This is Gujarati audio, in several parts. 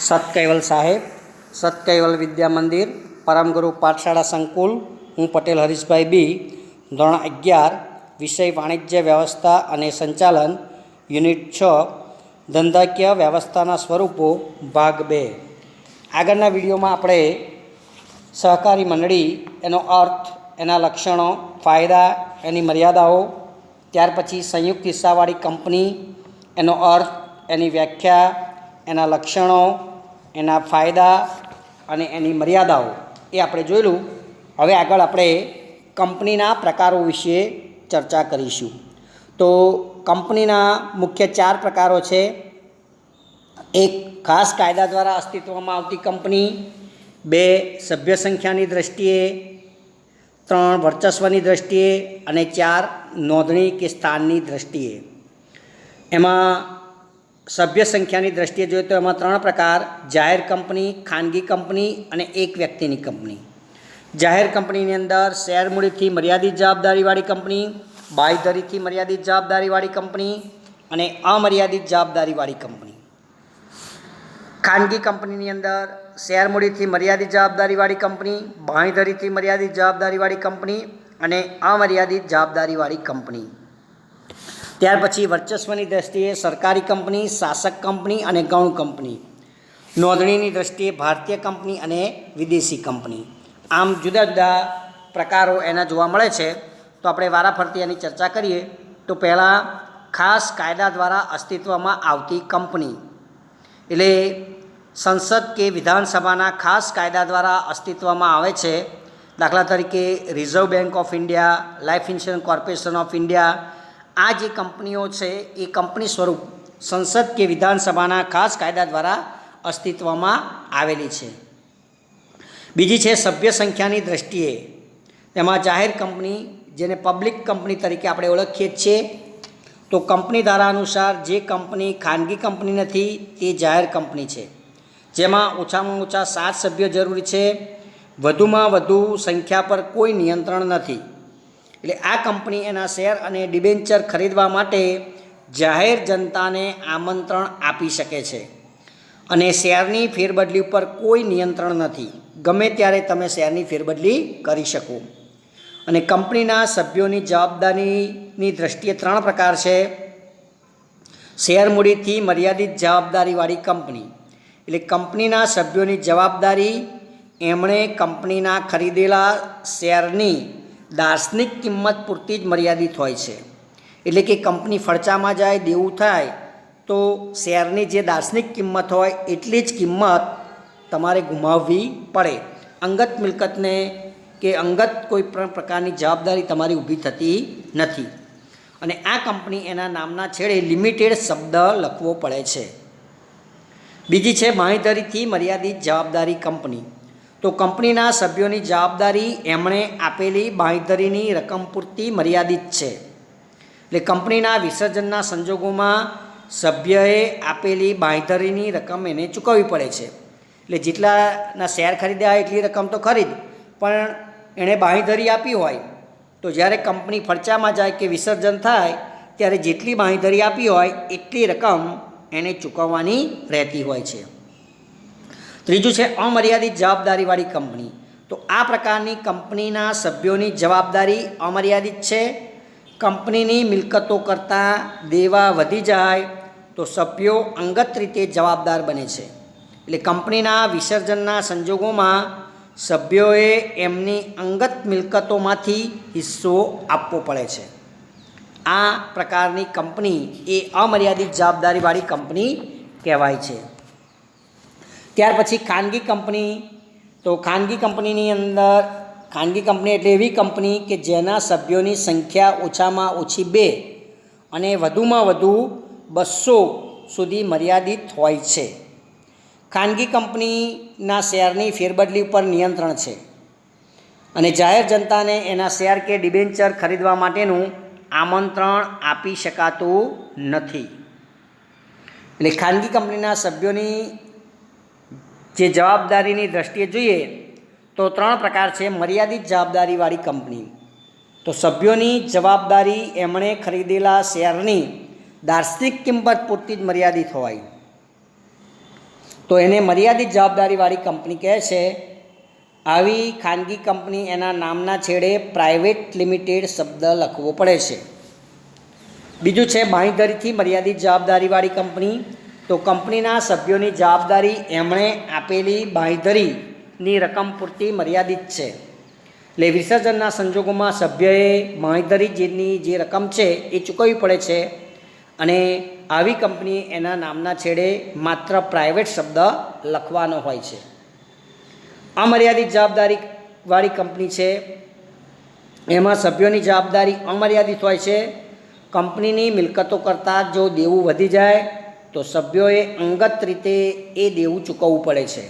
સત સાહેબ, સત વિદ્યા મંદિર, પરમગુરુ પાઠશાળા સંકુલ. હું પટેલ હરીશભાઈ બી, ધોરણ 11, વિષય વાણિજ્ય વ્યવસ્થા અને સંચાલન, યુનિટ 6, ધંધાકીય વ્યવસ્થાના સ્વરૂપો, ભાગ 2. આગળના વિડીયોમાં આપણે સહકારી મંડળી, એનો અર્થ, એના લક્ષણો, ફાયદા, એની મર્યાદાઓ, ત્યાર પછી સંયુક્ત હિસ્સાવાળી કંપની, એનો અર્થ, એની વ્યાખ્યા, એના લક્ષણો, એના ફાયદા અને એની મર્યાદાઓ એ આપણે જોયેલું. હવે આગળ આપણે કંપનીના પ્રકારો વિશે ચર્ચા કરીશું. તો કંપનીના મુખ્ય 4 પ્રકારો છે. એક, ખાસ કાયદા દ્વારા અસ્તિત્વમાં આવતી કંપની. 2, સભ્ય સંખ્યાની દૃષ્ટિએ. 3, વર્ચસ્વની દૃષ્ટિએ. અને 4, નોંધણી કે સ્થાનની દૃષ્ટિએ. એમાં સભ્ય સંખ્યાની દૃષ્ટિએ જોઈએ તો એમાં 3 પ્રકાર: જાહેર કંપની, ખાનગી કંપની અને એક વ્યક્તિની કંપની. જાહેર કંપનીની અંદર શેર મૂડીથી મર્યાદિત જવાબદારીવાળી કંપની, બાંયધરીથી મર્યાદિત જવાબદારીવાળી કંપની અને અમર્યાદિત જવાબદારીવાળી કંપની. ખાનગી કંપનીની અંદર શેર મૂડીથી મર્યાદિત જવાબદારીવાળી કંપની, બાંયધરીથી મર્યાદિત જવાબદારીવાળી કંપની અને અમર્યાદિત જવાબદારીવાળી કંપની. ત્યાર પછી વર્ચસ્વની દૃષ્ટિએ સરકારી કંપની, શાસક કંપની અને ગૌણ કંપની. નોંધણીની દૃષ્ટિએ ભારતીય કંપની અને વિદેશી કંપની. આમ જુદા જુદા પ્રકારો એના જોવા મળે છે. તો આપણે વારાફરતી એની ચર્ચા કરીએ. તો પહેલાં ખાસ કાયદા દ્વારા અસ્તિત્વમાં આવતી કંપની, એટલે સંસદ કે વિધાનસભાના ખાસ કાયદા દ્વારા અસ્તિત્વમાં આવે છે. દાખલા તરીકે reserve bank of India, life insurance corporation of India. આ જે કંપનીઓ છે એ કંપની સ્વરૂપ સંસદ કે વિધાનસભાના ખાસ કાયદા દ્વારા અસ્તિત્વમાં આવેલી છે. બીજી છે સભ્ય સંખ્યાની દૃષ્ટિએ. તેમાં જાહેર કંપની, જેને પબ્લિક કંપની તરીકે આપણે ઓળખીએ છીએ. તો કંપની ધારા અનુસાર જે કંપની ખાનગી કંપની નથી તે જાહેર કંપની છે, જેમાં ઓછામાં ઓછા 7 સભ્યો જરૂરી છે. વધુમાં વધુ સંખ્યા પર કોઈ નિયંત્રણ નથી. એટલે આ કંપની એના શેર અને ડિબેન્ચર ખરીદવા માટે જાહેર જનતાને આમંત્રણ આપી શકે છે અને શેરની ફેરબદલી ઉપર કોઈ નિયંત્રણ નથી. ગમે ત્યારે તમે શેરની ફેરબદલી કરી શકો. અને કંપનીના સભ્યોની જવાબદારીની દૃષ્ટિએ 3 પ્રકાર છે. શેર મૂડીથી મર્યાદિત જવાબદારીવાળી કંપની, એટલે કંપનીના સભ્યોની જવાબદારી એમણે કંપનીના ખરીદેલા શેરની દાર્શનિક કિંમત પૂરતી જ મર્યાદિત હોય છે. એટલે કે કંપની ફડચામાં જાય, દેવું થાય તો શેરની જે દાર્શનિક કિંમત હોય એટલી જ કિંમત તમારે ગુમાવવી પડે. અંગત મિલકતને કે અંગત કોઈ પણ પ્રકારની જવાબદારી તમારી ઊભી થતી નથી. અને આ કંપની એના નામના છેડે લિમિટેડ શબ્દ લખવો પડે છે. બીજી છે બાંયધરીથી મર્યાદિત જવાબદારી કંપની. તો કંપનીના સભ્યોની જવાબદારી એમણે આપેલી બાંયધરીની રકમ પૂરતી મર્યાદિત છે. એટલે કંપનીના વિસર્જનના સંજોગોમાં સભ્યએ આપેલી બાંયધરીની રકમ એને ચૂકવવી પડે છે. એટલે જેટલાના શેર ખરીદ્યા એટલી રકમ તો ખરીદ, પણ એણે બાંયધરી આપી હોય તો જ્યારે કંપની ફડચામાં જાય કે વિસર્જન થાય ત્યારે જેટલી બાંયધરી આપી હોય એટલી રકમ એણે ચૂકવવાની રહેતી હોય છે. ત્રીજું છે અમર્યાદિત જવાબદારીવાળી કંપની. તો આ પ્રકારની કંપનીના સભ્યોની જવાબદારી અમર્યાદિત છે. કંપનીની મિલકતો કરતાં દેવા વધી જાય તો સભ્યો અંગત રીતે જવાબદાર બને છે. એટલે કંપનીના વિસર્જનના સંજોગોમાં સભ્યોએ એમની અંગત મિલકતોમાંથી હિસ્સો આપવો પડે છે. આ પ્રકારની કંપની એ અમર્યાદિત જવાબદારીવાળી કંપની કહેવાય છે. ત્યાર પછી ખાનગી કંપની. તો ખાનગી કંપનીની અંદર ખાનગી કંપની એટલે એવી કંપની કે જેના સભ્યોની સંખ્યા ઓછામાં ઓછી 2 અને વધુમાં વધુ 200 સુધી મર્યાદિત હોય છે. ખાનગી કંપનીના શેરની ફેરબદલી ઉપર નિયંત્રણ છે અને જાહેર જનતાને એના શેર કે ડિબેન્ચર ખરીદવા માટેનું આમંત્રણ આપી શકાતું નથી. એટલે ખાનગી કંપનીના સભ્યોની જે જવાબદારીની દૃષ્ટિએ જોઈએ તો 3 પ્રકાર છે. મર્યાદિત જવાબદારીવાળી કંપની. તો સભ્યોની જવાબદારી એમણે ખરીદેલા શેરની દાર્શનિક કિંમત પૂરતી જ મર્યાદિત હોય. તો એને મર્યાદિત જવાબદારીવાળી કંપની કહે છે. આવી ખાનગી કંપની એના નામના છેડે પ્રાઇવેટ લિમિટેડ શબ્દ લખવો પડે છે. બીજું છે બાંયધરીથી મર્યાદિત જવાબદારીવાળી કંપની. તો કંપનીના સભ્યોની જવાબદારી એમણે આપેલી બાંયધરીની રકમ પૂરતી મર્યાદિત છે. એટલે વિસર્જનના સંજોગોમાં સભ્યએ બાંયધરી જેની જે રકમ છે એ ચૂકવવી પડે છે. અને આવી કંપની એના નામના છેડે માત્ર પ્રાઇવેટ શબ્દ લખવાનો હોય છે. અમર્યાદિત જવાબદારીવાળી કંપની છે એમાં સભ્યોની જવાબદારી અમર્યાદિત હોય છે. કંપનીની મિલકતો કરતાં જો દેવું વધી જાય તો સભ્યોએ અંગત રીતે એ દેવું ચૂકવવું પડે છે.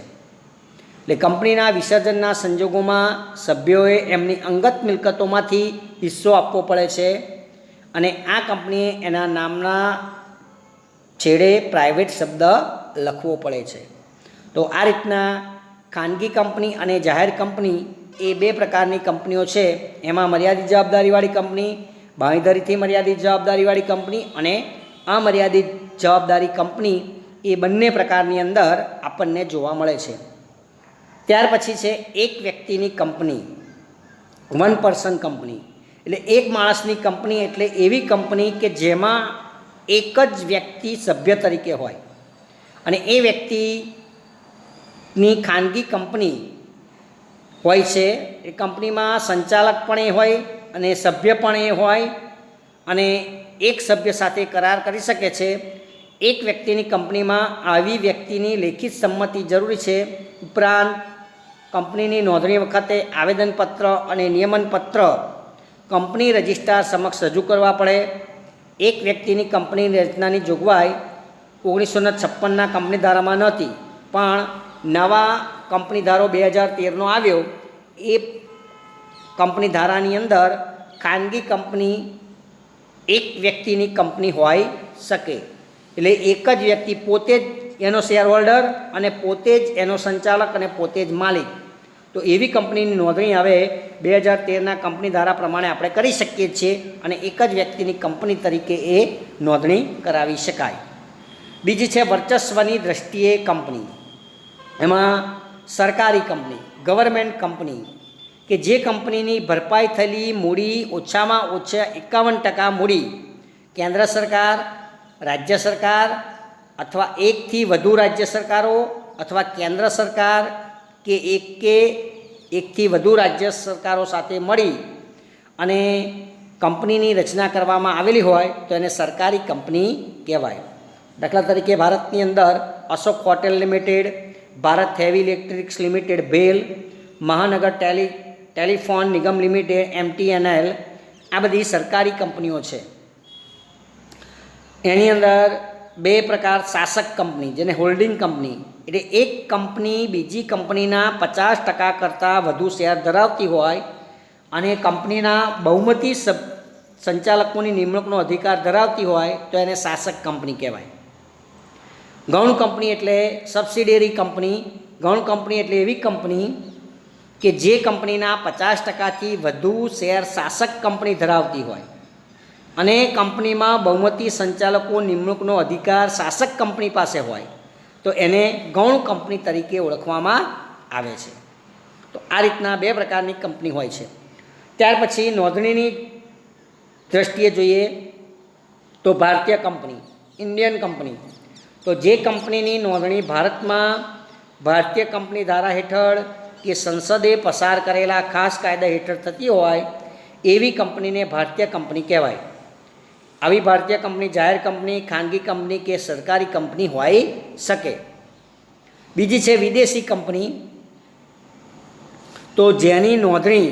એટલે કંપનીના વિસર્જનના સંજોગોમાં સભ્યોએ એમની અંગત મિલકતોમાંથી હિસ્સો આપવો પડે છે. અને આ કંપનીએ એના નામના છેડે પ્રાઇવેટ શબ્દ લખવો પડે છે. તો આ રીતના ખાનગી કંપની અને જાહેર કંપની એ બે પ્રકારની કંપનીઓ છે. એમાં મર્યાદિત જવાબદારીવાળી કંપની, બાંયધરીથી મર્યાદિત જવાબદારીવાળી કંપની અને અમર્યાદિત જવાબદારી કંપની, એ બંને પ્રકારની અંદર આપણને જોવા મળે છે. ત્યાર પછી છે એક વ્યક્તિની કંપની, વન પર્સન કંપની. એટલે એક માણસની કંપની એટલે એવી કંપની કે જેમાં એક જ વ્યક્તિ સભ્ય તરીકે હોય અને એ વ્યક્તિની ખાનગી કંપની હોય છે. એ કંપનીમાં સંચાલક પણ એ હોય અને સભ્ય પણ એ હોય અને એક સભ્ય સાથે કરાર કરી શકે છે. એક વ્યક્તિની કંપનીમાં આવી વ્યક્તિની લેખિત સંમતિ જરૂરી છે. ઉપરાંત કંપનીની નોંધણી વખતે આવેદનપત્ર અને નિયમનપત્ર કંપની રજિસ્ટ્રાર સમક્ષ રજૂ કરવા પડે. એક વ્યક્તિની કંપનીની રચનાની જોગવાઈ 1956ના કંપની ધારામાં નહોતી, પણ નવા કંપની ધારો 2013નો આવ્યો. એ કંપની ધારાની અંદર ખાનગી કંપની એક વ્યક્તિની કંપની હોઈ શકે. એટલે એક જ વ્યક્તિ પોતે જ એનો શેર હોલ્ડર અને પોતે જ એનો સંચાલક અને પોતે જ માલિક. તો એવી કંપનીની નોંધણી હવે 2013ના કંપની ધારા પ્રમાણે આપણે કરી શકીએ છીએ અને એક જ વ્યક્તિની કંપની તરીકે એ નોંધણી કરાવી શકાય. બીજી છે વર્ચસ્વની દ્રષ્ટિએ કંપની. એમાં સરકારી કંપની, ગવર્મેન્ટ કંપની, કે જે કંપનીની ભરપાઈ થયેલી મૂડી ઓછામાં ઓછા 51% મૂડી કેન્દ્ર સરકાર, રાજ્ય સરકાર અથવા એકથી વધુ રાજ્ય સરકારો અથવા કેન્દ્ર સરકાર કે એકથી વધુ રાજ્ય સરકારો સાથે મળી અને કંપનીની રચના કરવામાં આવેલી હોય તો એને સરકારી કંપની કહેવાય. દાખલા તરીકે ભારતની અંદર Ashok hotel limited, Bharat heavy electrics limited bhel, મહાનગર ટેલિફોન નિગમ લિમિટેડ MTNL, આ બધી સરકારી કંપનીઓ છે. એની અંદર બે પ્રકાર શાસક કંપની જેને હોલ્ડિંગ કંપની, એટલે એક કંપની બીજી કંપનીના 50% કરતાં વધુ શેર ધરાવતી હોય અને કંપનીના બહુમતી સંચાલકોની નિમણૂકનો અધિકાર ધરાવતી હોય તો એને શાસક કંપની કહેવાય. ગૌણ કંપની એટલે સબસિડિયરી કંપની. ગૌણ કંપની એટલે એવી કંપની કે જે કંપનીના 50%થી વધુ શેર શાસક કંપની ધરાવતી હોય અને કંપનીમાં બહુમતી સંચાલકો નિમણૂકનો અધિકાર શાસક કંપની પાસે હોય તો એને ગૌણ કંપની તરીકે ઓળખવામાં આવે છે. તો આ રીતના બે પ્રકારની કંપની હોય છે. ત્યાર પછી નોંધણીની દ્રષ્ટિએ જોઈએ તો ભારતીય કંપની, ઇન્ડિયન કંપની. તો જે કંપનીની નોંધણી ભારતમાં ભારતીય કંપની ધારા હેઠળ કે સંસદે પસાર કરેલા ખાસ કાયદા હેઠળ થતી હોય એવી કંપનીને ભારતીય કંપની કહેવાય. આવી ભારતીય કંપની જાહેર કંપની, ખાનગી કંપની કે સરકારી કંપની હોઈ શકે. બીજી છે વિદેશી કંપની. તો જેની નોંધણી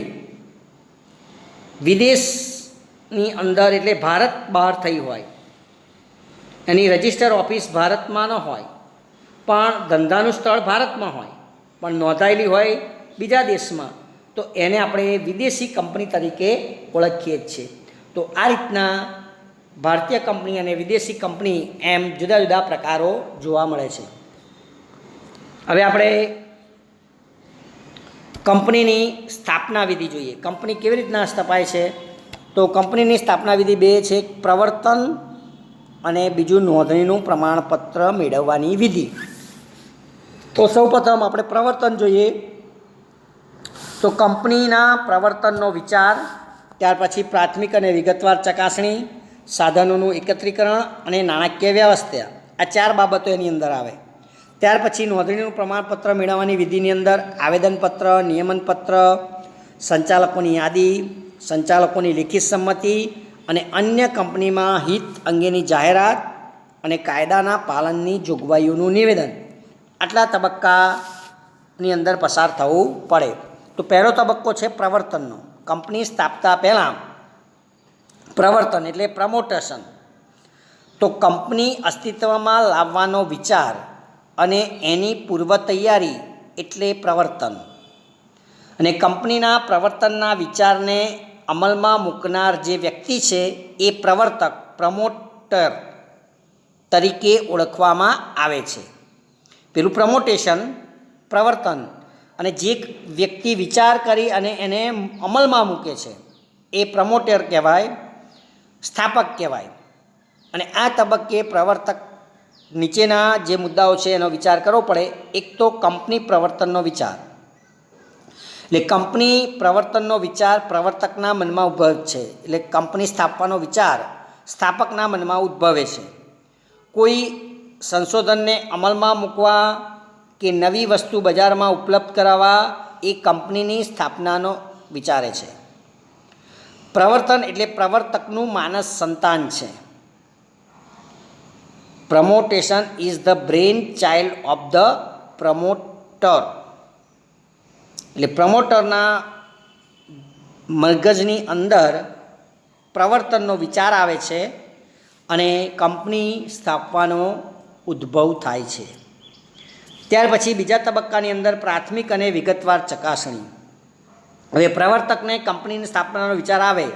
વિદેશની અંદર એટલે ભારત બહાર થઈ હોય, એની રજિસ્ટર ઓફિસ ભારતમાં ન હોય પણ ધંધાનું સ્થળ ભારતમાં હોય પણ નોંધાયેલી હોય બીજા દેશમાં, તો એને આપણે વિદેશી કંપની તરીકે ઓળખીએ જ છીએ. તો આ રીતના ભારતીય કંપની અને વિદેશી કંપની એમ જુદા જુદા પ્રકારો જોવા મળે છે. હવે આપણે કંપનીની સ્થાપના વિધિ જોઈએ. કંપની કેવી રીતના સ્થપાય છે? તો કંપનીની સ્થાપના વિધિ બે છે, પ્રવર્તન અને બીજું નોંધણીનું પ્રમાણપત્ર મેળવવાની વિધિ. તો સૌપ્રથમ આપણે પ્રવર્તન જોઈએ. તો કંપનીના પ્રવર્તનનો વિચાર, ત્યાર પછી પ્રાથમિક અને વિગતવાર ચકાસણી, સાધનોનું એકત્રીકરણ અને નાણાકીય વ્યવસ્થા, આ 4 બાબતો એની અંદર આવે. ત્યાર પછી નોંધણીનું પ્રમાણપત્ર મેળવવાની વિધિની અંદર આવેદનપત્ર, નિયમનપત્ર, સંચાલકોની યાદી, સંચાલકોની લેખિત સંમતિ અને અન્ય કંપનીમાં હિત અંગેની જાહેરાત અને કાયદાના પાલનની જોગવાઈઓનું નિવેદન, આટલા તબક્કાની અંદર પસાર થવું પડે. તો પહેલો તબક્કો છે પ્રવર્તનનો. કંપની સ્થાપતા પહેલાં પ્રવર્તન એટલે પ્રમોટેશન. તો કંપની અસ્તિત્વમાં લાવવાનો વિચાર અને એની પૂર્વ તૈયારી એટલે પ્રવર્તન. અને કંપનીના પ્રવર્તનના વિચારને અમલમાં મૂકનાર જે વ્યક્તિ છે એ પ્રવર્તક, પ્રમોટર તરીકે ઓળખવામાં આવે છે. પેલું પ્રમોટેશન, પ્રવર્તન, અને જે વ્યક્તિ વિચાર કરી અને એને અમલમાં મૂકે છે એ પ્રમોટર કહેવાય, સ્થાપક કહેવાય. અને આ તબક્કે પ્રવર્તક નીચેના જે મુદ્દાઓ છે એનો વિચાર કરવો પડે. એક તો કંપની પ્રવર્તનનો વિચાર, એટલે કંપની પ્રવર્તનનો વિચાર પ્રવર્તકના મનમાં ઉદ્ભવે છે. એટલે કંપની સ્થાપવાનો વિચાર સ્થાપકના મનમાં ઉદ્ભવે છે. કોઈ સંશોધનને અમલમાં મૂકવા કે નવી વસ્તુ બજારમાં ઉપલબ્ધ કરાવવા એ કંપનીની સ્થાપનાનો વિચારે છે. પ્રવર્તન એટલે પ્રવર્તકનું માનસ સંતાન છે. Promotion is the brain child of the promoter. એટલે પ્રમોટરના મગજની અંદર પ્રવર્તનનો વિચાર આવે છે અને કંપની સ્થાપવાનો ઉદ્ભવ થાય છે. ત્યાર પછી બીજા તબક્કાની અંદર પ્રાથમિક અને વિગતવાર ચકાસણી. હવે પ્રવર્તકને કંપનીની સ્થાપનાનો વિચાર આવે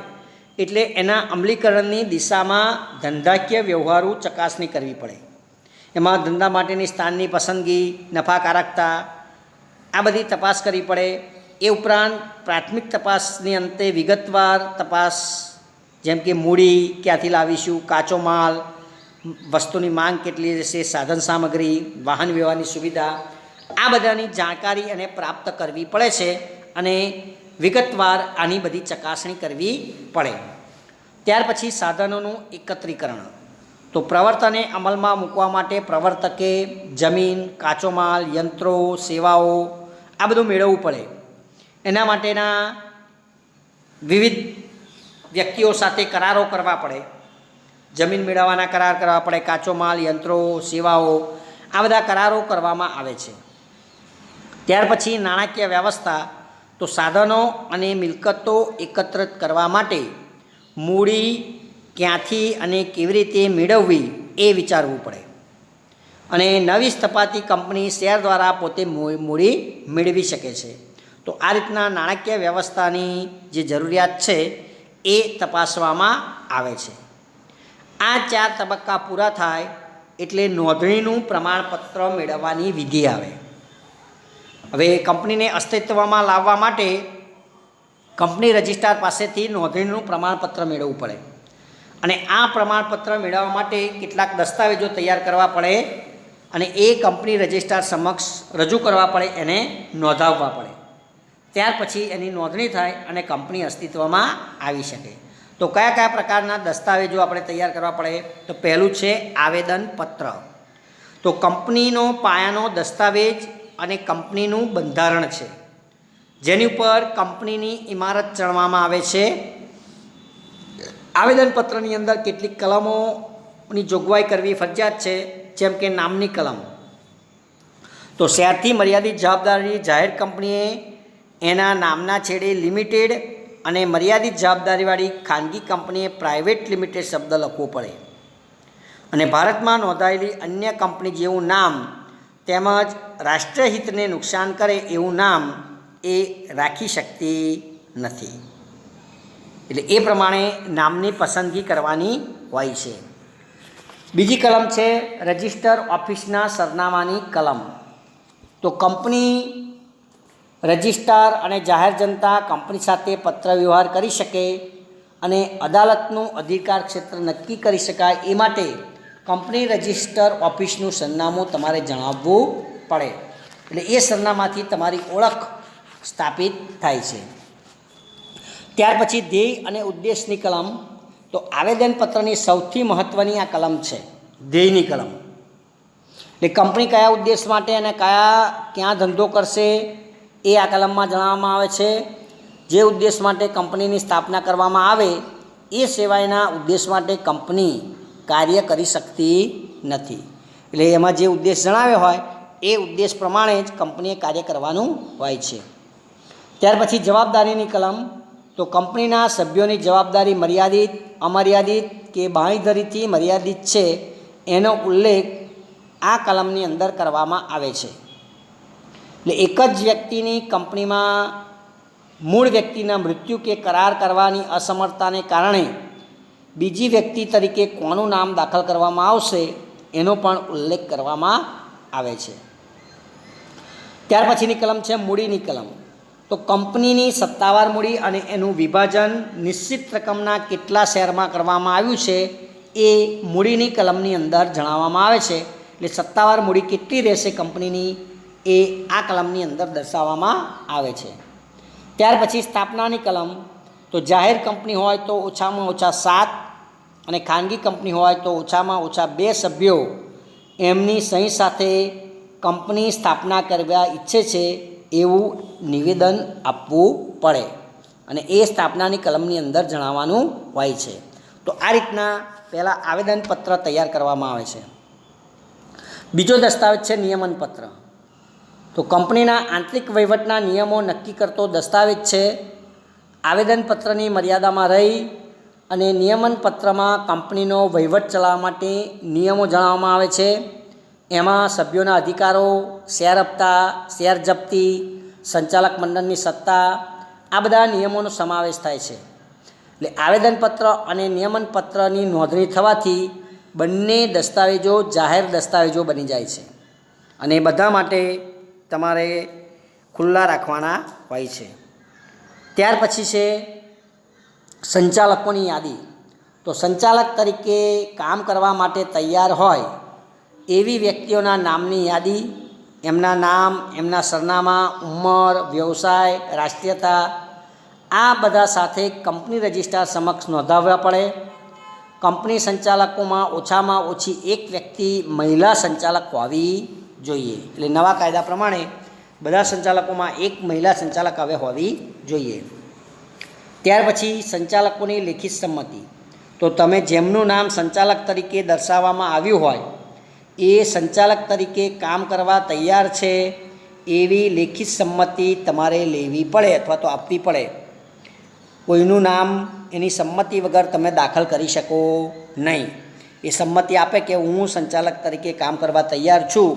એટલે એના અમલીકરણની દિશામાં ધંધાકીય વ્યવહારો ચકાસણી કરવી પડે. એમાં ધંધા માટેની સ્થાનની પસંદગી, નફાકારકતા, આ બધી તપાસ કરવી પડે. એ ઉપરાંત પ્રાથમિક તપાસની અંતે વિગતવાર તપાસ, જેમ કે મૂડી ક્યાંથી લાવીશું, કાચો માલ, વસ્તુની માંગ કેટલી રહેશે, સાધન સામગ્રી, વાહન વ્યવહારની સુવિધા, આ બધાની જાણકારી અને પ્રાપ્ત કરવી પડે છે અને વિગતવાર આની બધી ચકાસણી કરવી પડે. ત્યાર પછી સાધનોનું એકત્રીકરણ. તો પ્રવર્તને અમલમાં મૂકવા માટે પ્રવર્તકે જમીન, કાચો માલ, યંત્રો, સેવાઓ આ બધું મેળવવું પડે. એના માટેના વિવિધ વ્યક્તિઓ સાથે કરારો કરવા પડે. જમીન મેળવવાના કરાર કરવા પડે, કાચો માલ, યંત્રો, સેવાઓ, આ બધા કરારો કરવામાં આવે છે. ત્યાર પછી નાણાકીય વ્યવસ્થા. તો સાધનો અને મિલકતો એકત્રિત કરવા માટે મૂડી ક્યાંથી અને કેવી રીતે મેળવવી એ વિચારવું પડે. અને નવી સ્થપાતી કંપની શેર દ્વારા પોતે મૂડી મેળવી શકે છે. તો આ રીતના નાણાકીય વ્યવસ્થાની જે જરૂરિયાત છે એ તપાસવામાં આવે છે. આ 4 તબક્કા પૂરા થાય એટલે નોંધણીનું પ્રમાણપત્ર મેળવવાની વિધિ આવે. હવે કંપનીને અસ્તિત્વમાં લાવવા માટે કંપની રજિસ્ટ્રાર પાસેથી નોંધણીનું પ્રમાણપત્ર મેળવવું પડે. અને આ પ્રમાણપત્ર મેળવવા માટે કેટલાક દસ્તાવેજો તૈયાર કરવા પડે અને એ કંપની રજિસ્ટ્રાર સમક્ષ રજૂ કરવા પડે, એને નોંધાવવા પડે. ત્યાર પછી એની નોંધણી થાય અને કંપની અસ્તિત્વમાં આવી શકે. તો કયા કયા પ્રકારના દસ્તાવેજો આપણે તૈયાર કરવા પડે? તો પહેલું છે આવેદનપત્ર. તો કંપનીનો પાયાનો દસ્તાવેજ અને કંપનીનું બંધારણ છે, જેની ઉપર કંપનીની ઇમારત ચણવામાં આવે છે. આવેદનપત્રની અંદર કેટલીક કલમોની જોગવાઈ કરવી ફરજિયાત છે, જેમ કે નામની કલમ. તો શેરથી મર્યાદિત જવાબદારી જાહેર કંપનીએ એના નામના છેડે લિમિટેડ અને મર્યાદિત જવાબદારીવાળી ખાનગી કંપનીએ પ્રાઇવેટ લિમિટેડ શબ્દ લખવો પડે. અને ભારતમાં નોંધાયેલી અન્ય કંપની જેવું નામ તેમજ રાષ્ટ્રહિતને નુકસાન કરે એવું નામ એ રાખી શકતી નથી. એટલે એ પ્રમાણે નામની પસંદગી કરવાની હોય છે. બીજી કલમ છે રજિસ્ટર ઓફિસના સરનામાની કલમ. તો કંપની રજિસ્ટ્રાર અને જાહેર જનતા કંપની સાથે પત્ર વ્યવહાર કરી શકે અને અદાલતનું અધિકાર ક્ષેત્ર નક્કી કરી શકાય એ માટે કંપની રજિસ્ટર ઓફિસનું સરનામું તમારે જણાવવું પડે. એટલે એ સરનામાથી તમારી ઓળખ સ્થાપિત થાય છે. ત્યાર પછી ધ્યેય અને ઉદ્દેશની કલમ. તો આવેદનપત્રની સૌથી મહત્ત્વની આ કલમ છે, ધ્યેયની કલમ. એટલે કંપની કયા ઉદ્દેશ માટે અને ક્યાં ધંધો કરશે એ આ કલમમાં જણાવવામાં આવે છે. જે ઉદ્દેશ માટે કંપનીની સ્થાપના કરવામાં આવે એ સિવાયના ઉદ્દેશ માટે કંપની કાર્ય કરી શકતી નથી. એટલે એમાં જે ઉદ્દેશ જણાવ્યો હોય એ ઉદ્દેશ પ્રમાણે જ કંપનીએ કાર્ય કરવાનું હોય છે. ત્યાર પછી જવાબદારીની કલમ. તો કંપનીના સભ્યોની જવાબદારી મર્યાદિત, અમર્યાદિત કે બાંયધરીથી મર્યાદિત છે એનો ઉલ્લેખ આ કલમની અંદર કરવામાં આવે છે. એટલે એક જ વ્યક્તિની કંપનીમાં મૂળ વ્યક્તિના મૃત્યુ કે કરાર કરવાની અસમર્થતાને કારણે બીજી વ્યક્તિ તરીકે કોનું નામ દાખલ કરવામાં આવશે એનો પણ ઉલ્લેખ કરવામાં આવે છે. ત્યાર પછીની કલમ છે મૂડીની કલમ. તો કંપનીની સત્તાવાર મૂડી અને એનું વિભાજન નિશ્ચિત રકમના કેટલા શેરમાં કરવામાં આવ્યું છે એ મૂડીની કલમની અંદર જણાવવામાં આવે છે. એટલે સત્તાવાર મૂડી કેટલી રહેશે કંપનીની એ આ કલમની અંદર દર્શાવવામાં આવે છે. ત્યાર પછી સ્થાપનાની કલમ. તો જાહેર કંપની હોય તો ઓછામાં ઓછા 7 અને ખાનગી કંપની હોય તો ઓછામાં ઓછા 2 સભ્યો એમની સહી સાથે કંપની સ્થાપના કરવા ઈચ્છે છે એવું નિવેદન આપવું પડે અને એ સ્થાપનાની કલમની અંદર જણાવવાનું હોય છે. તો આ રીતના પહેલાં આવેદનપત્ર તૈયાર કરવામાં આવે છે. બીજો દસ્તાવેજ છે નિયમનપત્ર. તો કંપનીના આંતરિક વહીવટના નિયમો નક્કી કરતો દસ્તાવેજ છે. આવેદનપત્રની મર્યાદામાં રહી અને નિયમનપત્રમાં કંપનીનો વહીવટ ચલાવવા માટે નિયમો જણાવવામાં આવે છે. એમાં સભ્યોના અધિકારો, શેર હપ્તા, શેર જપ્તી, સંચાલક મંડળની સત્તા, આ બધા નિયમોનો સમાવેશ થાય છે. એટલે આવેદનપત્ર અને નિયમનપત્રની નોંધણી થવાથી બંને દસ્તાવેજો જાહેર દસ્તાવેજો બની જાય છે અને એ બધા માટે તમારે ખુલ્લા રાખવાના હોય છે. ત્યાર પછી છે સંચાલકોની યાદી. તો સંચાલક તરીકે કામ કરવા માટે તૈયાર હોય એવી વ્યક્તિઓના નામની યાદી, એમના નામ, એમના સરનામા, ઉંમર, વ્યવસાય, રાષ્ટ્રીયતા આ બધા સાથે કંપની રજિસ્ટ્રાર સમક્ષ નોંધાવવા પડે. કંપની સંચાલકોમાં ઓછામાં ઓછી એક વ્યક્તિ મહિલા સંચાલક હોવી જોઈએ. એટલે નવા કાયદા પ્રમાણે બધા સંચાલકોમાં એક મહિલા સંચાલક હવે હોવી જોઈએ. ત્યાર પછી સંચાલકોની લેખિત સંમતિ. તો તમે જેમનું નામ સંચાલક તરીકે દર્શાવવામાં આવ્યું હોય એ સંચાલક તરીકે કામ કરવા તૈયાર છે એવી લેખિત સંમતિ તમારે લેવી પડે અથવા તો આપવી પડે. કોઈનું નામ એની સંમતિ વગર તમે દાખલ કરી શકો નહીં. એ સંમતિ આપે કે હું સંચાલક તરીકે કામ કરવા તૈયાર છું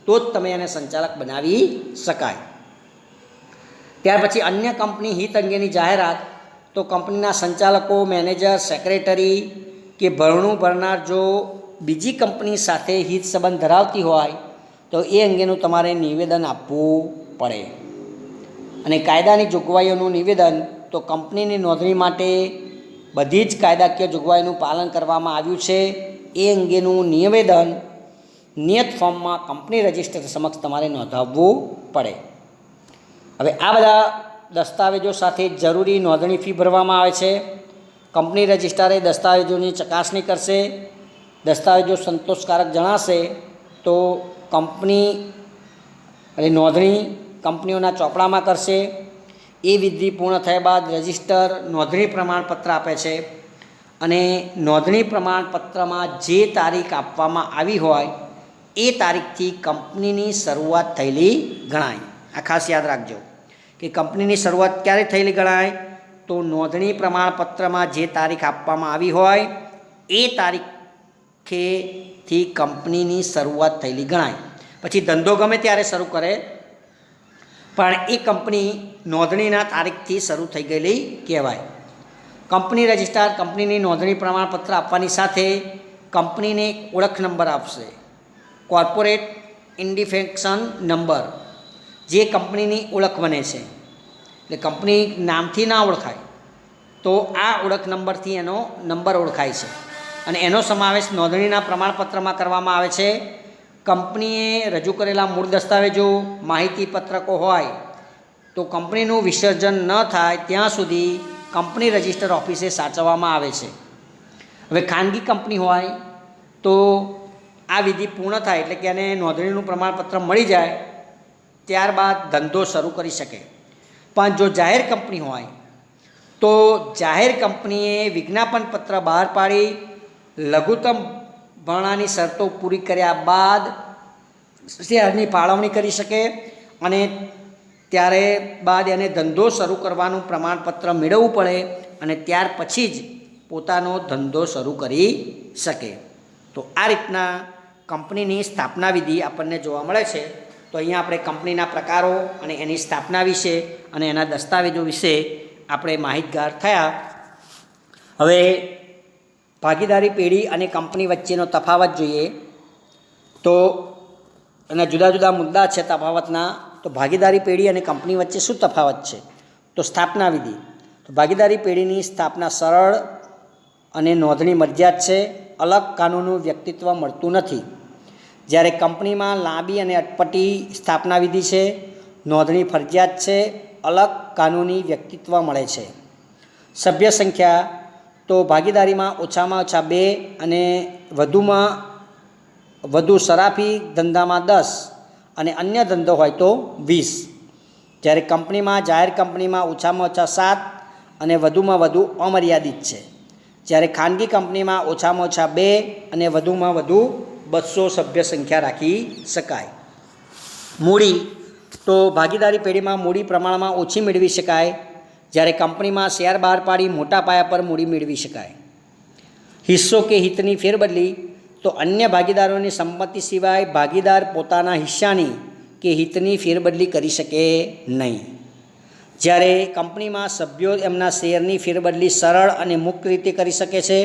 તો જ તમે એને સંચાલક બનાવી શકાય. ત્યાર પછી અન્ય કંપની હિત અંગેની જાહેરાત. તો કંપનીના સંચાલકો, મેનેજર, સેક્રેટરી કે ભરણું ભરનાર જો બીજી કંપની સાથે હિત સંબંધ ધરાવતી હોય તો એ અંગેનું તમારે નિવેદન આપવું પડે. અને કાયદાની જોગવાઈઓનું નિવેદન. તો કંપનીની નોંધણી માટે બધી જ કાયદાકીય જોગવાઈનું પાલન કરવામાં આવ્યું છે એ અંગેનું નિવેદન નિયત ફોર્મમાં કંપની રજિસ્ટર સમક્ષ તમારે નોંધાવવું પડે. હવે આ બધા દસ્તાવેજો સાથે જરૂરી નોંધણી ફી ભરવામાં આવે છે. કંપની રજિસ્ટ્રારે દસ્તાવેજોની ચકાસણી કરશે. દસ્તાવેજો સંતોષકારક જણાશે તો કંપની અને નોંધણી કંપનીઓના ચોપડામાં કરશે. એ વિધિ પૂર્ણ થયા બાદ રજિસ્ટર નોંધણી પ્રમાણપત્ર આપે છે અને નોંધણી પ્રમાણપત્રમાં જે તારીખ આપવામાં આવી હોય એ તારીખથી કંપનીની શરૂઆત થયેલી ગણાય. આ ખાસ યાદ રાખજો કે કંપનીની શરૂઆત ક્યારે થયેલી ગણાય. તો નોંધણી પ્રમાણપત્રમાં જે તારીખ આપવામાં આવી હોય એ તારીખથી કંપનીની શરૂઆત થયેલી ગણાય. પછી ધંધો ગમે ત્યારે શરૂ કરે પણ એ કંપની નોંધણીના તારીખથી શરૂ થઈ ગયેલી કહેવાય. કંપની રજિસ્ટ્રાર કંપનીની નોંધણી પ્રમાણપત્ર આપવાની સાથે કંપનીને ઓળખ નંબર આપશે, કોર્પોરેટ ઇન્ડિફેક્શન નંબર, જે કંપનીની ઓળખ બને છે. એટલે કંપની નામથી ના ઓળખાય તો આ ઓળખ નંબરથી એનો નંબર ઓળખાય છે અને એનો સમાવેશ નોંધણીના પ્રમાણપત્રમાં કરવામાં આવે છે. કંપનીએ રજૂ કરેલા મૂળ દસ્તાવેજો માહિતી પત્રકો હોય તો કંપનીનું વિસર્જન ન થાય ત્યાં સુધી કંપની રજિસ્ટર ઓફિસે સાચવવામાં આવે છે. હવે ખાનગી કંપની હોય તો આ વિધિ પૂર્ણ થાય એટલે કે એને નોંધણીનું પ્રમાણપત્ર મળી જાય ત્યારબાદ ધંધો શરૂ કરી શકે. પણ જો જાહેર કંપની હોય તો જાહેર કંપનીએ વિજ્ઞાપન પત્ર બહાર પાડી લઘુત્તમ ભરણાની શરતો પૂરી કર્યા બાદ શેરની ફાળવણી કરી શકે અને ત્યારે બાદ એને ધંધો શરૂ કરવાનું પ્રમાણપત્ર મેળવવું પડે અને ત્યાર પછી જ પોતાનો ધંધો શરૂ કરી શકે. તો આ રીતના કંપનીની સ્થાપના વિધિ આપણને જોવા મળે છે. તો અહીંયા આપણે કંપનીના પ્રકારો અને એની સ્થાપના વિશે અને એના દસ્તાવેજો વિશે આપણે માહિતગાર થયા. હવે ભાગીદારી પેઢી અને કંપની વચ્ચેનો તફાવત જોઈએ તો એના જુદા જુદા મુદ્દા છે તફાવતના. તો ભાગીદારી પેઢી અને કંપની વચ્ચે શું તફાવત છે? તો સ્થાપના વિધિ. તો ભાગીદારી પેઢીની સ્થાપના સરળ અને નોંધણી મરજિયાત છે. અલગ કાનૂનનું વ્યક્તિત્વ મળતું નથી. જ્યારે કંપનીમાં લાંબી અને અટપટી સ્થાપના વિધિ છે. નોંધણી ફરજિયાત છે. અલગ કાનૂની વ્યક્તિત્વ મળે છે. સભ્ય સંખ્યા તો ભાગીદારીમાં ઓછામાં ઓછા 2 અને વધુમાં વધુ સરાફી ધંધામાં 10 અને અન્ય ધંધો હોય તો 20. જ્યારે કંપનીમાં જાહેર કંપનીમાં ઓછામાં ઓછા 7 અને વધુમાં વધુ અમર્યાદિત છે. જ્યારે ખાનગી કંપનીમાં ઓછામાં ઓછા 2 અને વધુમાં વધુ 200 સભ્ય સંખ્યા રાખી શકાય. મૂડી તો ભાગીદારી પેઢીમાં મૂડી પ્રમાણમાં ઓછી મેળવી શકાય. જ્યારે કંપનીમાં શેર બહાર પાડી મોટા પાયા પર મૂડી મેળવી શકાય. હિસ્સો કે હિતની ફેરબદલી તો અન્ય ભાગીદારોની સંમતિ સિવાય ભાગીદાર પોતાના હિસ્સાની કે હિતની ફેરબદલી કરી શકે નહીં. જ્યારે કંપનીમાં સભ્યો એમના શેરની ફેરબદલી સરળ અને મુક્ત રીતે કરી શકે છે.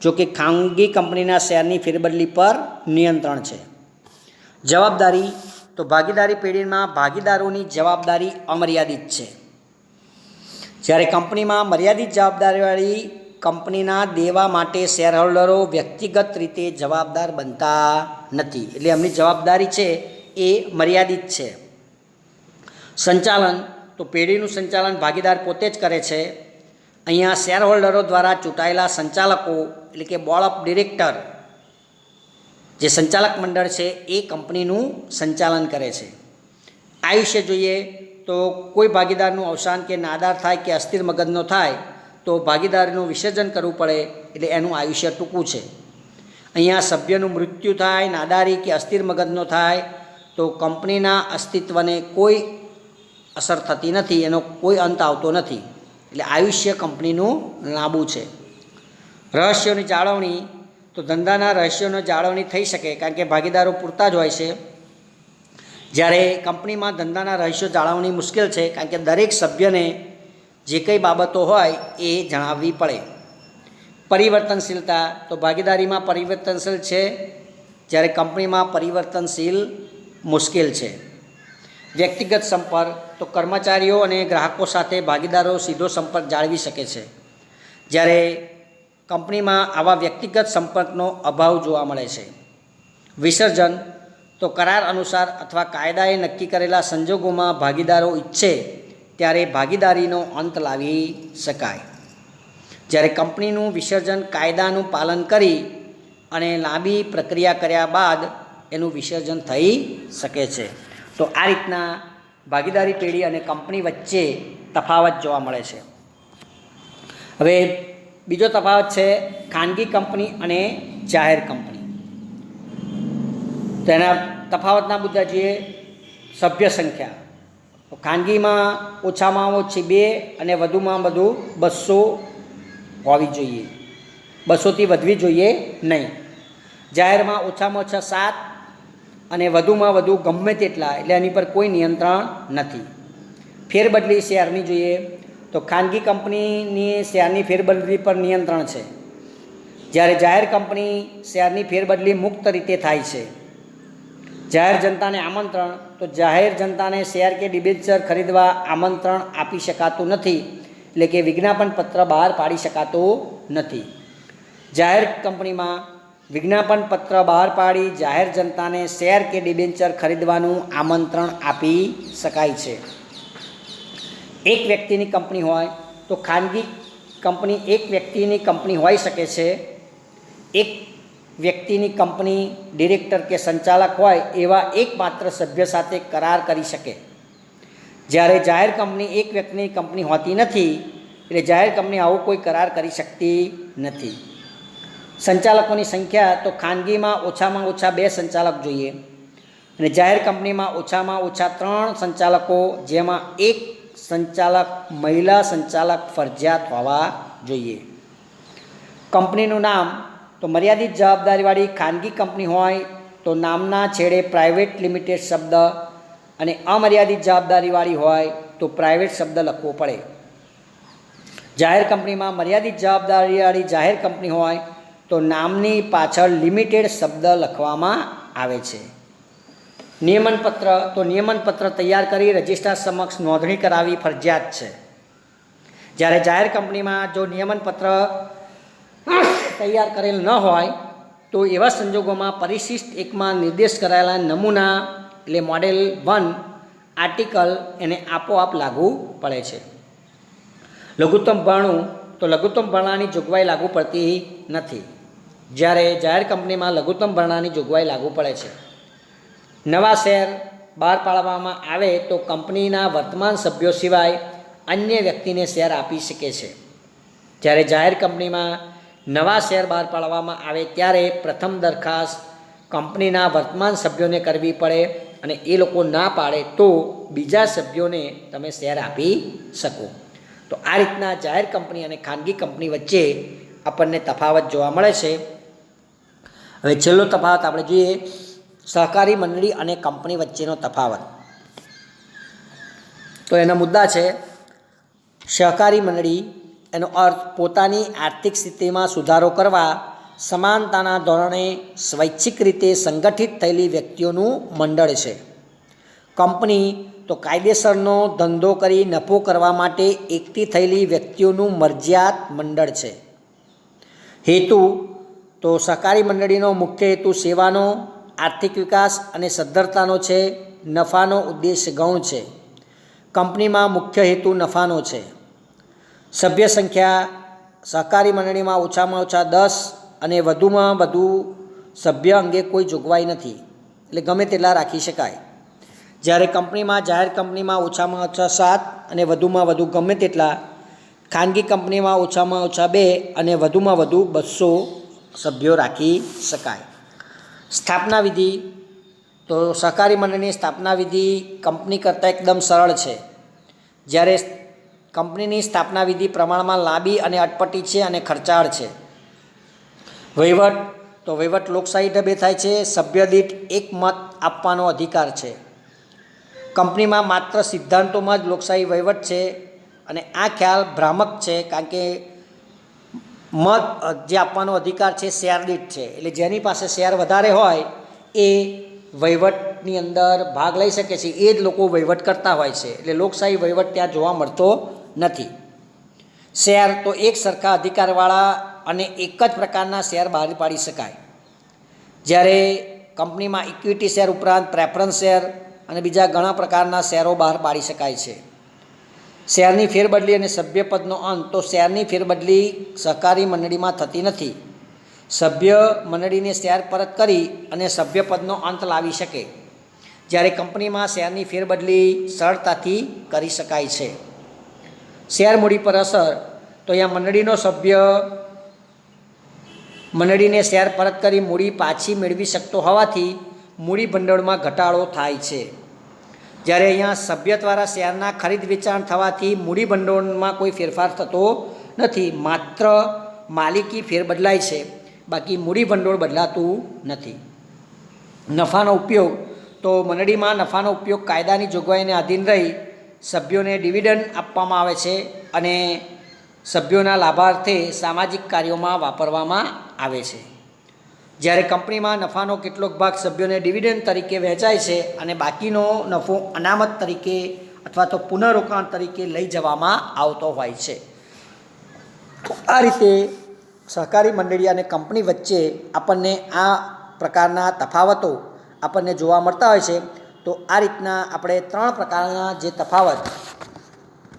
જો કે ખાનગી કંપનીના શેરની ફેરબદલી પર નિયંત્રણ છે. જવાબદારી તો ભાગીદારી પેઢીમાં ભાગીદારોની જવાબદારી અમર્યાદિત છે. જ્યારે કંપનીમાં મર્યાદિત જવાબદારીવાળી કંપનીના દેવા માટે શેરહોલ્ડરો વ્યક્તિગત રીતે જવાબદાર બનતા નથી. એટલે એમની જવાબદારી છે એ મર્યાદિત છે. સંચાલન તો પેઢીનું સંચાલન ભાગીદાર પોતે જ કરે છે. અહીંયા શેરહોલ્ડરો દ્વારા ચૂંટાયેલા સંચાલકો એટલે કે બોર્ડ ઓફ ડિરેક્ટર જે સંચાલક મંડળ છે એ કંપનીનું સંચાલન કરે છે. આયુષ્ય જોઈએ તો કોઈ ભાગીદારનું અવસાન કે નાદાર થાય કે અસ્થિર મગજનો થાય તો ભાગીદારીનું વિસર્જન કરવું પડે એટલે એનું આયુષ્ય ટૂંકું છે. અહીંયા સભ્યનું મૃત્યુ થાય, નાદારી કે અસ્થિર મગજનો થાય તો કંપનીના અસ્તિત્વને કોઈ અસર થતી નથી, એનો કોઈ અંત આવતો નથી. એટલે આયુષ્ય કંપનીનું લાંબુ છે. રહસ્યોની જાળવણી તો ધંધાના રહસ્યોની જાળવણી થઈ શકે કારણ કે ભાગીદારો પૂરતા જ હોય છે. જ્યારે કંપનીમાં ધંધાના રહસ્યો જાળવણી મુશ્કેલ છે કારણ કે દરેક સભ્યને જે કંઈ બાબતો હોય એ જણાવવી પડે. પરિવર્તનશીલતા તો ભાગીદારીમાં પરિવર્તનશીલ છે જ્યારે કંપનીમાં પરિવર્તનશીલ મુશ્કેલ છે. વ્યક્તિગત સંપર્ક તો કર્મચારીઓ અને ગ્રાહકો સાથે ભાગીદારો સીધો સંપર્ક જાળવી શકે છે. જ્યારે કંપનીમાં આવા વ્યક્તિગત સંપર્કનો અભાવ જોવા મળે છે. વિસર્જન તો કરાર અનુસાર અથવા કાયદાએ નક્કી કરેલા સંજોગોમાં ભાગીદારો ઈચ્છે ત્યારે ભાગીદારીનો અંત લાવી શકાય. જ્યારે કંપનીનું વિસર્જન કાયદાનું પાલન કરી અને લાંબી પ્રક્રિયા કર્યા બાદ એનું વિસર્જન થઈ શકે છે. તો આ રીતના ભાગીદારી પેઢી અને કંપની વચ્ચે તફાવત જોવા મળે છે. હવે બીજો તફાવત છે ખાનગી કંપની અને જાહેર કંપની. તેના તફાવતના મુદ્દા જોઈએ. સભ્ય સંખ્યા તો ખાનગીમાં ઓછામાં ઓછી 2 અને વધુમાં વધુ 200 હોવી જોઈએ, 200થી વધવી જોઈએ નહીં. જાહેરમાં ઓછામાં ઓછા 7 અને વધુમાં વધુ ગમે તેટલા, એટલે એની પર કોઈ નિયંત્રણ નથી. ફેરબદલી શેરની જોઈએ તો ખાનગી કંપનીની શેરની ફેરબદલી પર નિયંત્રણ છે. જ્યારે જાહેર કંપની શેરની ફેરબદલી મુક્ત રીતે થાય છે. જાહેર જનતાને આમંત્રણ તો જાહેર જનતાને શેર કે ડિબેન્ચર ખરીદવા આમંત્રણ આપી શકાતું નથી, એટલે કે વિજ્ઞાપન પત્ર બહાર પાડી શકાતું નથી. જાહેર કંપનીમાં વિજ્ઞાપન પત્ર બહાર પાડી જાહેર જનતાને શેર કે ડિબેન્ચર ખરીદવાનું આમંત્રણ આપી શકાય છે. એક વ્યક્તિની કંપની હોય તો ખાનગી કંપની એક વ્યક્તિની કંપની હોઈ શકે છે. એક વ્યક્તિની કંપની ડિરેક્ટર કે સંચાલક હોય એવા એકમાત્ર સભ્ય સાથે કરાર કરી શકે. જ્યારે જાહેર કંપની એક વ્યક્તિની કંપની હોતી નથી, એટલે જાહેર કંપની આવો કોઈ કરાર કરી શકતી નથી. સંચાલકોની સંખ્યા તો ખાનગીમાં ઓછામાં ઓછા 2 સંચાલક જોઈએ અને જાહેર કંપનીમાં ઓછામાં ઓછા 3 સંચાલકો, જેમાં એક સંચાલક મહિલા સંચાલક ફરજિયાત હોવા જોઈએ. કંપનીનું નામ તો મર્યાદિત જવાબદારીવાળી ખાનગી કંપની હોય તો નામના છેડે પ્રાઇવેટ લિમિટેડ શબ્દ અને અમર્યાદિત જવાબદારીવાળી હોય તો પ્રાઇવેટ શબ્દ લખવો પડે. જાહેર કંપનીમાં મર્યાદિત જવાબદારીવાળી જાહેર કંપની હોય તો નામની પાછળ લિમિટેડ શબ્દ લખવામાં આવે છે. નિયમનપત્ર તો નિયમનપત્ર તૈયાર કરી રજિસ્ટ્રાર સમક્ષ નોંધણી કરાવવી ફરજિયાત છે. જ્યારે જાહેર કંપનીમાં જો નિયમનપત્ર તૈયાર કરેલ ન હોય તો એવા સંજોગોમાં પરિશિષ્ટ 1માં નિર્દેશ કરાયેલા નમૂના એટલે મોડેલ 1 આર્ટિકલ એને આપોઆપ લાગુ પડે છે. લઘુત્તમ ભરણું તો લઘુત્તમ ભરણાની જોગવાઈ લાગુ પડતી નથી, જ્યારે જાહેર કંપનીમાં લઘુત્તમ ભરણાની જોગવાઈ લાગુ પડે છે. નવા શેર બહાર પાડવામાં આવે તો કંપનીના વર્તમાન સભ્યો સિવાય અન્ય વ્યક્તિને શેર આપી શકે છે. જ્યારે જાહેર કંપનીમાં નવા શેર બહાર પાડવામાં આવે ત્યારે પ્રથમ દરખાસ્ત કંપનીના વર્તમાન સભ્યોને કરવી પડે અને એ લોકો ના પાડે તો બીજા સભ્યોને તમે શેર આપી શકો. તો આ રીતના જાહેર કંપની અને ખાનગી કંપની વચ્ચે આપણને તફાવત જોવા મળે છે. હવે છેલ્લો તફાવત આપણે જોઈએ, સહકારી મંડળી અને કંપની વચ્ચેનો તફાવત. તો એના મુદ્દા છે સહકારી મંડળી, એનો અર્થ પોતાની આર્થિક સ્થિતિમાં સુધારો કરવા સમાનતાના ધોરણે સ્વૈચ્છિક રીતે સંગઠિત થયેલી વ્યક્તિઓનું મંડળ છે. કંપની તો કાયદેસરનો ધંધો કરી નફો કરવા માટે એકઠી થયેલી વ્યક્તિઓનું મરજિયાત મંડળ છે. હેતુ તો સહકારી મંડળીનો મુખ્ય હેતુ સેવાનો, આર્થિક વિકાસ અને સદ્ધરતાનો છે. નફાનો ઉદ્દેશ્ય ગૌણ છે. કંપનીમાં મુખ્ય હેતુ નફાનો છે. સભ્ય સંખ્યા સહકારી મંડળીમાં ઓછામાં ઓછા 10 અને વધુમાં વધુ સભ્ય અંગે કોઈ જોગવાઈ નથી, એટલે ગમે તેટલા રાખી શકાય. જ્યારે કંપનીમાં જાહેર કંપનીમાં ઓછામાં ઓછા 7 અને વધુમાં વધુ ગમે તેટલા, ખાનગી કંપનીમાં ઓછામાં ઓછા 2 અને વધુમાં વધુ 200 સભ્યો રાખી શકાય. સ્થાપના વિધિ તો સહકારી મંડળની સ્થાપના વિધિ કંપની કરતાં એકદમ સરળ છે, જ્યારે કંપનીની સ્થાપના વિધિ પ્રમાણમાં લાંબી અને અટપટી છે અને ખર્ચાળ છે. વહીવટ તો વહીવટ લોકશાહી ઢબે થાય છે. સભ્ય દીઠ 1 મત આપવાનો અધિકાર છે. કંપનીમાં માત્ર સિદ્ધાંતોમાં જ લોકશાહી વહીવટ છે અને આ ખ્યાલ ભ્રામક છે, કારણ કે મત જે આપવાનો અધિકાર છે શેર દીઠ છે, એટલે જેની પાસે શેર વધારે હોય એ વહીવટની અંદર ભાગ લઈ શકે છે, એ જ લોકો વહીવટ કરતા હોય છે. એટલે લોકશાહી વહીવટ ત્યાં જોવા મળતો નથી. શેર તો એક સરખા અધિકારવાળા અને એક જ પ્રકારના શેર બહાર પાડી શકાય, જ્યારે કંપનીમાં ઇક્વિટી શેર ઉપરાંત પ્રેફરન્સ શેર અને બીજા ઘણા પ્રકારના શેરો બહાર પાડી શકાય છે. શેરની ફેરબદલી અને સભ્યપદનો અંત તો શેરની ફેરબદલી સહકારી મંડળીમાં થતી નથી. સભ્ય મંડળીને શેર પરત કરી અને સભ્યપદનો અંત લાવી શકે, જ્યારે કંપનીમાં શેરની ફેરબદલી સરળતાથી કરી શકાય છે. શેર મૂડી પર અસર તો અહીંયા મંડળીનો સભ્ય મંડળીને શેર પરત કરી મૂડી પાછી મેળવી શકતો હોવાથી મૂડી ભંડોળમાં ઘટાડો થાય છે, જ્યારે અહીંયા સભ્ય દ્વારા શેરના ખરીદ વેચાણ થવાથી મૂડી ભંડોળમાં કોઈ ફેરફાર થતો નથી. માત્ર માલિકી ફેરબદલાય છે, બાકી મૂડી ભંડોળ બદલાતું નથી. નફાનો ઉપયોગ તો મંડળીમાં નફાનો ઉપયોગ કાયદાની જોગવાઈને આધીન રહી સભ્યોને ડિવિડન્ડ આપવામાં આવે છે અને સભ્યોના લાભાર્થે સામાજિક કાર્યોમાં વાપરવામાં આવે છે. જ્યારે કંપનીમાં નફાનો કેટલોક ભાગ સભ્યોને ડિવિડન્ડ તરીકે વહેંચાય છે અને બાકીનો નફો અનામત તરીકે અથવા તો પુનઃરોકાણ તરીકે લઈ જવામાં આવતો હોય છે. આ રીતે સહકારી મંડળી અને કંપની વચ્ચે આપણને આ પ્રકારના તફાવતો આપણને જોવા મળતા હોય છે. તો આ રીતના આપણે 3 પ્રકારના જે તફાવત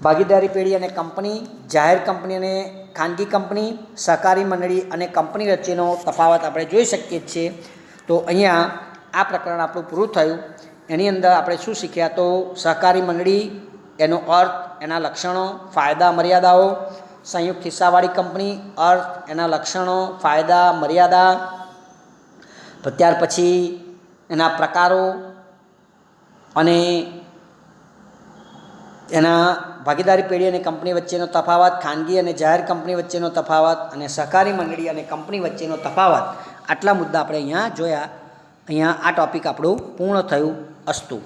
ભાગીદારી પેઢી અને કંપની, જાહેર કંપની અને ખાનગી કંપની, સહકારી મંડળી અને કંપની વચ્ચેનો તફાવત આપણે જોઈ શકીએ છીએ. તો અહીંયા આ પ્રકરણ આપણું પૂરું થયું. એની અંદર આપણે શું શીખ્યા? તો સહકારી મંડળી, એનો અર્થ, એના લક્ષણો, ફાયદા મર્યાદાઓ, સંયુક્ત હિસ્સાવાળી કંપની, અર્થ, એના લક્ષણો, ફાયદા મર્યાદા, ત્યાર પછી એના પ્રકારો અને એના ભાગીદારી પેઢી અને કંપની વચ્ચેનો તફાવત, ખાનગી અને જાહેર કંપની વચ્ચેનો તફાવત અને સહકારી મંડળી અને કંપની વચ્ચેનો તફાવત, આટલા મુદ્દા આપણે અહીંયા જોયા. અહીંયા આ ટૉપિક આપણું પૂર્ણ થયું. અસ્તુ.